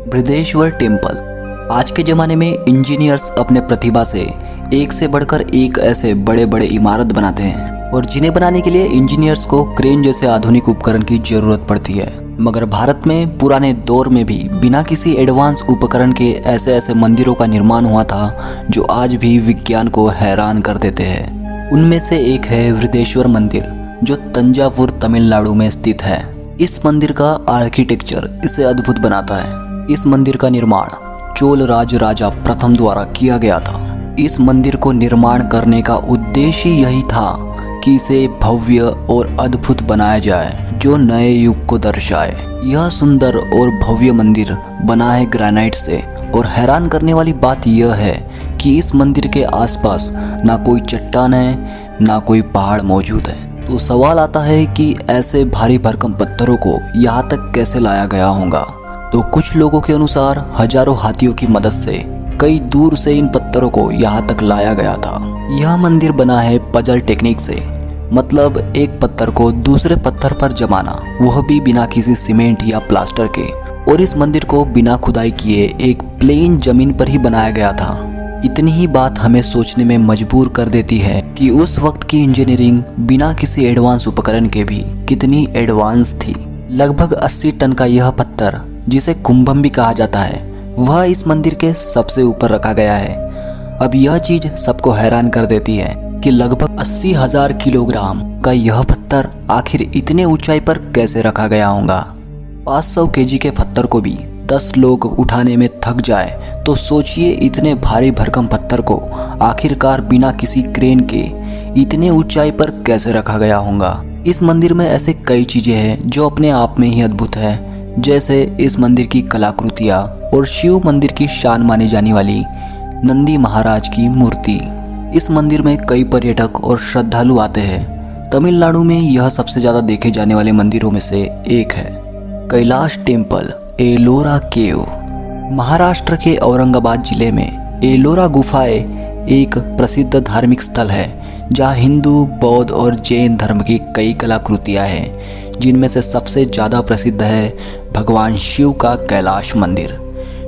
Brihadeshwara temple. आज के ज़माने में इंजीनियर्स अपने प्रतिभा से एक से बढ़कर एक ऐसे बड़े बड़े इमारत बनाते हैं और जिन्हें बनाने के लिए इंजीनियर्स को क्रेन जैसे आधुनिक उपकरण की जरूरत पड़ती है। मगर भारत में पुराने दौर में भी बिना किसी एडवांस उपकरण के ऐसे ऐसे मंदिरों का निर्माण हुआ था जो आज भी विज्ञान को हैरान कर देते हैं। उनमें से एक है बृहदेश्वर मंदिर, जो तंजावुर तमिलनाडु में स्थित है। इस मंदिर का आर्किटेक्चर इसे अद्भुत बनाता है। इस मंदिर का निर्माण चोल राजा प्रथम द्वारा किया गया था। इस मंदिर को निर्माण करने का उद्देश्य यही था कि इसे भव्य और अद्भुत बनाया जाए, जो नए युग को दर्शाए। यह सुंदर और भव्य मंदिर बना है ग्रेनाइट से, और हैरान करने वाली बात यह है कि इस मंदिर के आसपास ना कोई चट्टान है, ना कोई पहाड़ मौजूद है। तो सवाल आता है कि ऐसे भारी भरकम पत्थरों को यहाँ तक कैसे लाया गया होगा। तो कुछ लोगों के अनुसार हजारों हाथियों की मदद से कई दूर से इन पत्थरों को यहाँ तक लाया गया था। यह मंदिर बना है पजल टेक्निक से, मतलब एक पत्थर को दूसरे पत्थर पर जमाना, वह भी बिना किसी सीमेंट या प्लास्टर के। और इस मंदिर को बिना खुदाई किए एक प्लेन जमीन पर ही बनाया गया था। इतनी ही बात हमें सोचने में मजबूर कर देती है कि उस वक्त की इंजीनियरिंग बिना किसी एडवांस उपकरण के भी कितनी एडवांस थी। लगभग 80 टन का यह पत्थर, जिसे कुंभम भी कहा जाता है, वह इस मंदिर के सबसे ऊपर रखा गया है। अब यह चीज सबको हैरान कर देती है कि लगभग 80,000 किलोग्राम का यह पत्थर आखिर इतने ऊंचाई पर कैसे रखा गया होगा। 500 केजी के पत्थर को भी 10 लोग उठाने में थक जाए तो सोचिए इतने भारी भरकम पत्थर को आखिरकार बिना किसी क्रेन के इतने ऊंचाई पर कैसे रखा गया होगा। इस मंदिर में ऐसे कई चीजें हैं जो अपने आप में ही अद्भुत है, जैसे इस मंदिर की कलाकृतियाँ और शिव मंदिर की शान मानी जाने वाली नंदी महाराज की मूर्ति। इस मंदिर में कई पर्यटक और श्रद्धालु आते हैं। तमिलनाडु में यह सबसे ज़्यादा देखे जाने वाले मंदिरों में से एक है। कैलाश टेम्पल, एलोरा केव। महाराष्ट्र के औरंगाबाद जिले में एलोरा गुफाएं एक प्रसिद्ध धार्मिक स्थल है, जहाँ हिंदू, बौद्ध और जैन धर्म की कई कलाकृतियाँ हैं, जिनमें से सबसे ज़्यादा प्रसिद्ध है भगवान शिव का कैलाश मंदिर,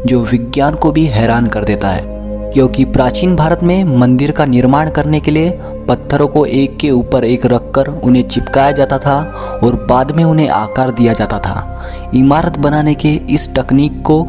जो विज्ञान को भी हैरान कर देता है। क्योंकि प्राचीन भारत में मंदिर का निर्माण करने के लिए पत्थरों को एक के ऊपर एक रखकर उन्हें चिपकाया जाता था और बाद में उन्हें आकार दिया जाता था। इमारत बनाने के इस तकनीक को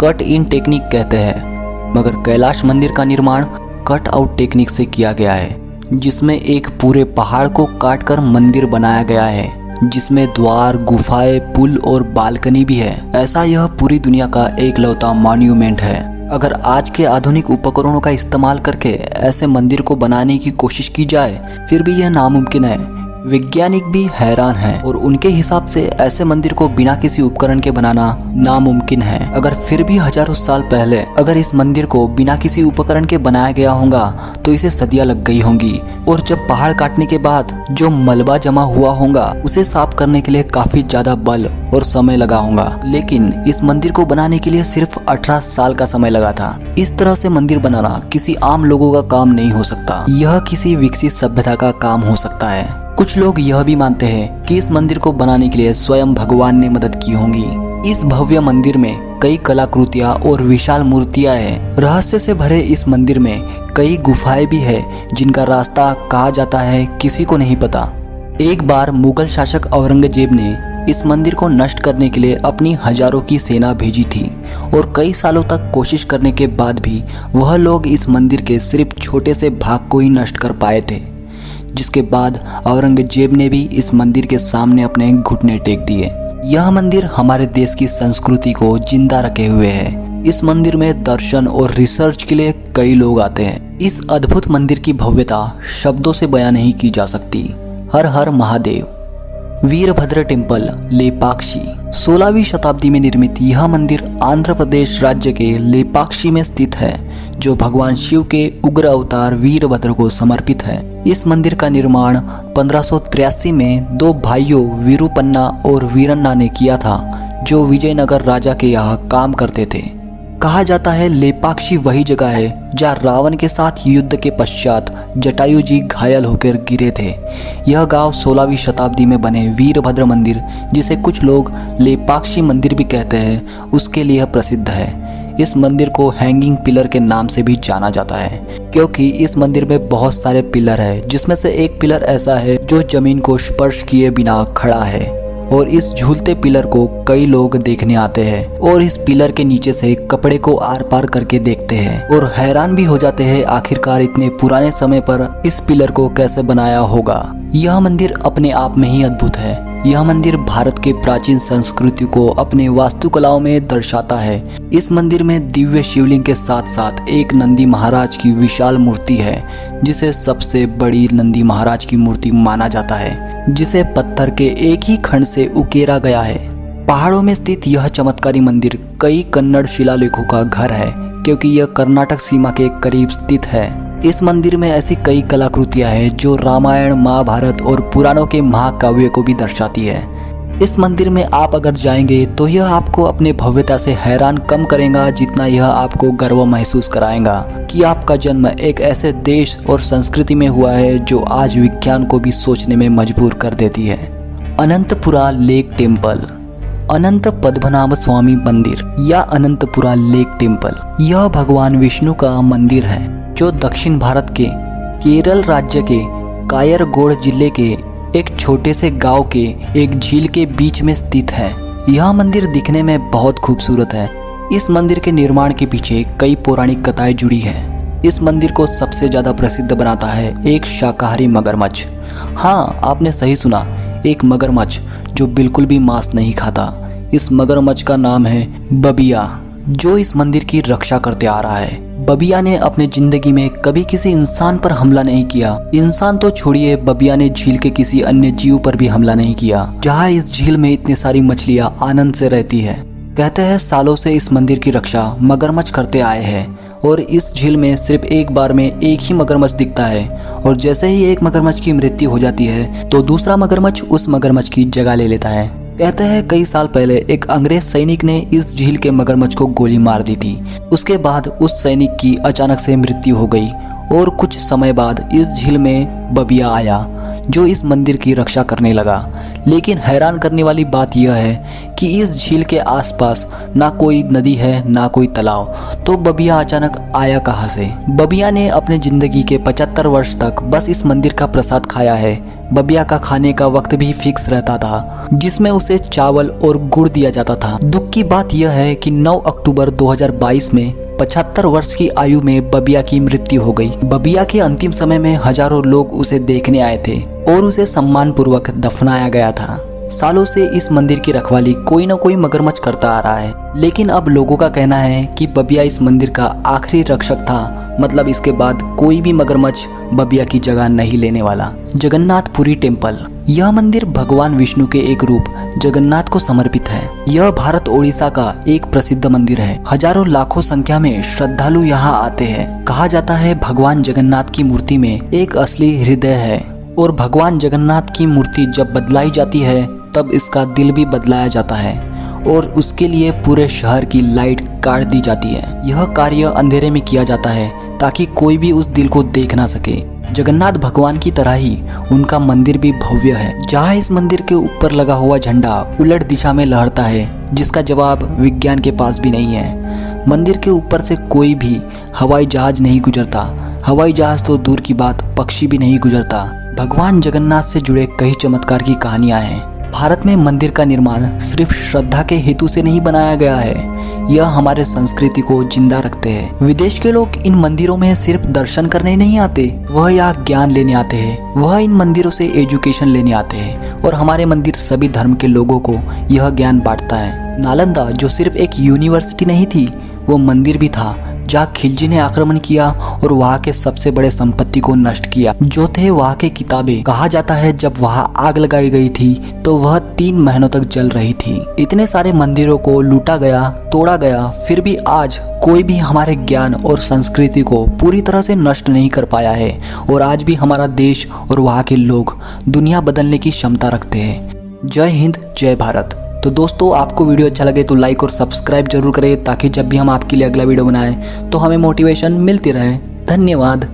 कट इन टेक्निक कहते हैं, मगर कैलाश मंदिर का निर्माण कट आउट टेक्निक से किया गया है, जिसमें एक पूरे पहाड़ को काटकर मंदिर बनाया गया है, जिसमें द्वार, गुफाएं, पुल और बालकनी भी है। ऐसा यह पूरी दुनिया का एकलौता मॉन्यूमेंट है। अगर आज के आधुनिक उपकरणों का इस्तेमाल करके ऐसे मंदिर को बनाने की कोशिश की जाए, फिर भी यह नामुमकिन है। वैज्ञानिक भी हैरान हैं और उनके हिसाब से ऐसे मंदिर को बिना किसी उपकरण के बनाना नामुमकिन है। अगर फिर भी हजारों साल पहले अगर इस मंदिर को बिना किसी उपकरण के बनाया गया होगा तो इसे सदियां लग गई होंगी, और जब पहाड़ काटने के बाद जो मलबा जमा हुआ होगा उसे साफ करने के लिए काफी ज्यादा बल और समय लगा होगा। लेकिन इस मंदिर को बनाने के लिए सिर्फ 18 साल का समय लगा था। इस तरह से मंदिर बनाना किसी आम लोगों का काम नहीं हो सकता, यह किसी विकसित सभ्यता का काम हो सकता है। कुछ लोग यह भी मानते हैं कि इस मंदिर को बनाने के लिए स्वयं भगवान ने मदद की होगी। इस भव्य मंदिर में कई कलाकृतियाँ और विशाल मूर्तियाँ हैं। रहस्य से भरे इस मंदिर में कई गुफाएं भी है, जिनका रास्ता कहा जाता है किसी को नहीं पता। एक बार मुगल शासक औरंगजेब ने इस मंदिर को नष्ट करने के लिए अपनी हजारों की सेना भेजी थी, और कई सालों तक कोशिश करने के बाद भी वह लोग इस मंदिर के सिर्फ छोटे से भाग को ही नष्ट कर पाए थे, जिसके बाद औरंगजेब ने भी इस मंदिर के सामने अपने घुटने टेक दिए। यह मंदिर हमारे देश की संस्कृति को जिंदा रखे हुए है। इस मंदिर में दर्शन और रिसर्च के लिए कई लोग आते हैं। इस अद्भुत मंदिर की भव्यता शब्दों से बयां नहीं की जा सकती। हर हर महादेव। वीरभद्र टेम्पल, लेपाक्षी। 16वीं शताब्दी में निर्मित यह मंदिर आंध्र प्रदेश राज्य के लेपाक्षी में स्थित है, जो भगवान शिव के उग्र अवतार वीरभद्र को समर्पित है। इस मंदिर का निर्माण 1583 में 2 भाइयों वीरूपन्ना और वीरन्ना ने किया था, जो विजयनगर राजा के यहाँ काम करते थे। कहा जाता है लेपाक्षी वही जगह है जहाँ रावण के साथ युद्ध के पश्चात जटायु जी घायल होकर गिरे थे। यह गांव 16वीं शताब्दी में बने वीरभद्र मंदिर, जिसे कुछ लोग लेपाक्षी मंदिर भी कहते हैं, उसके लिए प्रसिद्ध है। इस मंदिर को हैंगिंग पिलर के नाम से भी जाना जाता है, क्योंकि इस मंदिर में बहुत सारे पिलर हैं, जिसमें से एक पिलर ऐसा है जो जमीन को स्पर्श किए बिना खड़ा है। और इस झूलते पिलर को कई लोग देखने आते हैं और इस पिलर के नीचे से कपड़े को आर पार करके देखते हैं और हैरान भी हो जाते हैं आखिरकार इतने पुराने समय पर इस पिलर को कैसे बनाया होगा। यह मंदिर अपने आप में ही अद्भुत है। यह मंदिर भारत के प्राचीन संस्कृति को अपने वास्तुकलाओं में दर्शाता है। इस मंदिर में दिव्य शिवलिंग के साथ साथ एक नंदी महाराज की विशाल मूर्ति है, जिसे सबसे बड़ी नंदी महाराज की मूर्ति माना जाता है, जिसे पत्थर के एक ही खंड से उकेरा गया है। पहाड़ों में स्थित यह चमत्कारी मंदिर कई कन्नड़ शिलालेखों का घर है, क्योंकि यह कर्नाटक सीमा के करीब स्थित है। इस मंदिर में ऐसी कई कलाकृतियां हैं जो रामायण, महाभारत और पुराणों के महाकाव्य को भी दर्शाती है। इस मंदिर में आप अगर जाएंगे तो यह आपको अपने भव्यता से हैरान कम करेगा, जितना यह आपको गर्व महसूस कराएगा कि आपका जन्म एक ऐसे देश और संस्कृति में हुआ है जो आज विज्ञान को भी सोचने में मजबूर कर देती है। अनंतपुरा लेक टेम्पल, अनंत पद्मनाभ स्वामी मंदिर या अनंतपुरा लेक टेम्पल, यह भगवान विष्णु का मंदिर है जो दक्षिण भारत के केरल राज्य के कायरगोड़ जिले के एक छोटे से गांव के एक झील के बीच में स्थित है। यह मंदिर दिखने में बहुत खूबसूरत है। इस मंदिर के निर्माण के पीछे कई पौराणिक कथाएं जुड़ी हैं। इस मंदिर को सबसे ज्यादा प्रसिद्ध बनाता है एक शाकाहारी मगरमच्छ। हाँ, आपने सही सुना, एक मगरमच्छ जो बिल्कुल भी मांस नहीं खाता। इस मगरमच्छ का नाम है बबिया, जो इस मंदिर की रक्षा करते आ रहा है। बबिया ने अपने जिंदगी में कभी किसी इंसान पर हमला नहीं किया। इंसान तो छोड़िए, बबिया ने झील के किसी अन्य जीव पर भी हमला नहीं किया, जहाँ इस झील में इतनी सारी मछलियाँ आनंद से रहती है। कहते हैं सालों से इस मंदिर की रक्षा मगरमच्छ करते आए हैं और इस झील में सिर्फ एक बार में एक ही मगरमच्छ दिखता है, और जैसे ही एक मगरमच्छ की मृत्यु हो जाती है तो दूसरा मगरमच्छ उस मगरमच्छ की जगह ले लेता है। कहते हैं कई साल पहले एक अंग्रेज सैनिक ने इस झील के मगरमच्छ को गोली मार दी थी। उसके बाद उस सैनिक की अचानक से मृत्यु हो गई और कुछ समय बाद इस झील में बबिया आया जो इस मंदिर की रक्षा करने लगा। लेकिन हैरान करने वाली बात यह है कि इस झील के आसपास ना कोई नदी है ना कोई तालाब, तो बबिया अचानक आया कहाँ से? बबिया ने अपने जिंदगी के 75 वर्ष तक बस इस मंदिर का प्रसाद खाया है। बबिया का खाने का वक्त भी फिक्स रहता था, जिसमें उसे चावल और गुड़ दिया जाता था। दुख की बात यह है कि 9 अक्टूबर 2022 में 75 वर्ष की आयु में बबिया की मृत्यु हो गई। बबिया के अंतिम समय में हजारों लोग उसे देखने आए थे और उसे सम्मान पूर्वक दफनाया गया था। सालों से इस मंदिर की रखवाली कोई न कोई मगरमच्छ करता आ रहा है, लेकिन अब लोगों का कहना है कि बबिया इस मंदिर का आखिरी रक्षक था। मतलब इसके बाद कोई भी मगरमच्छ बबिया की जगह नहीं लेने वाला। जगन्नाथपुरी टेम्पल, यह मंदिर भगवान विष्णु के एक रूप जगन्नाथ को समर्पित है। यह भारत ओडिशा का एक प्रसिद्ध मंदिर है। हजारों लाखों संख्या में श्रद्धालु यहाँ आते हैं। कहा जाता है भगवान जगन्नाथ की मूर्ति में एक असली हृदय है, और भगवान जगन्नाथ की मूर्ति जब बदलाई जाती है तब इसका दिल भी बदलाया जाता है और उसके लिए पूरे शहर की लाइट काट दी जाती है। यह कार्य अंधेरे में किया जाता है ताकि कोई भी उस दिल को देख ना सके। जगन्नाथ भगवान की तरह ही उनका मंदिर भी भव्य है, जहाँ इस मंदिर के ऊपर लगा हुआ झंडा उलट दिशा में लहरता है, जिसका जवाब विज्ञान के पास भी नहीं है। मंदिर के ऊपर से कोई भी हवाई जहाज नहीं गुजरता। हवाई जहाज तो दूर की बात, पक्षी भी नहीं गुजरता। भगवान जगन्नाथ से जुड़े कई चमत्कार की कहानियां हैं। भारत में मंदिर का निर्माण सिर्फ श्रद्धा के हेतु से नहीं बनाया गया है, यह हमारे संस्कृति को जिंदा रखते हैं। विदेश के लोग इन मंदिरों में सिर्फ दर्शन करने नहीं आते, वह यहाँ ज्ञान लेने आते हैं। वह इन मंदिरों से एजुकेशन लेने आते हैं और हमारे मंदिर सभी धर्म के लोगों को यह ज्ञान बांटता है। नालंदा जो सिर्फ एक यूनिवर्सिटी नहीं थी, वो मंदिर भी था जहाँ खिलजी ने आक्रमण किया और वहाँ के सबसे बड़े संपत्ति को नष्ट किया, जो थे वहाँ के किताबें। कहा जाता है जब वहाँ आग लगाई गई थी तो वह 3 महीनों तक जल रही थी। इतने सारे मंदिरों को लूटा गया, तोड़ा गया, फिर भी आज कोई भी हमारे ज्ञान और संस्कृति को पूरी तरह से नष्ट नहीं कर पाया है, और आज भी हमारा देश और वहाँ के लोग दुनिया बदलने की क्षमता रखते हैं। जय हिंद, जय भारत। तो दोस्तों आपको वीडियो अच्छा लगे तो लाइक और सब्सक्राइब जरूर करें, ताकि जब भी हम आपके लिए अगला वीडियो बनाएं तो हमें मोटिवेशन मिलती रहे। धन्यवाद।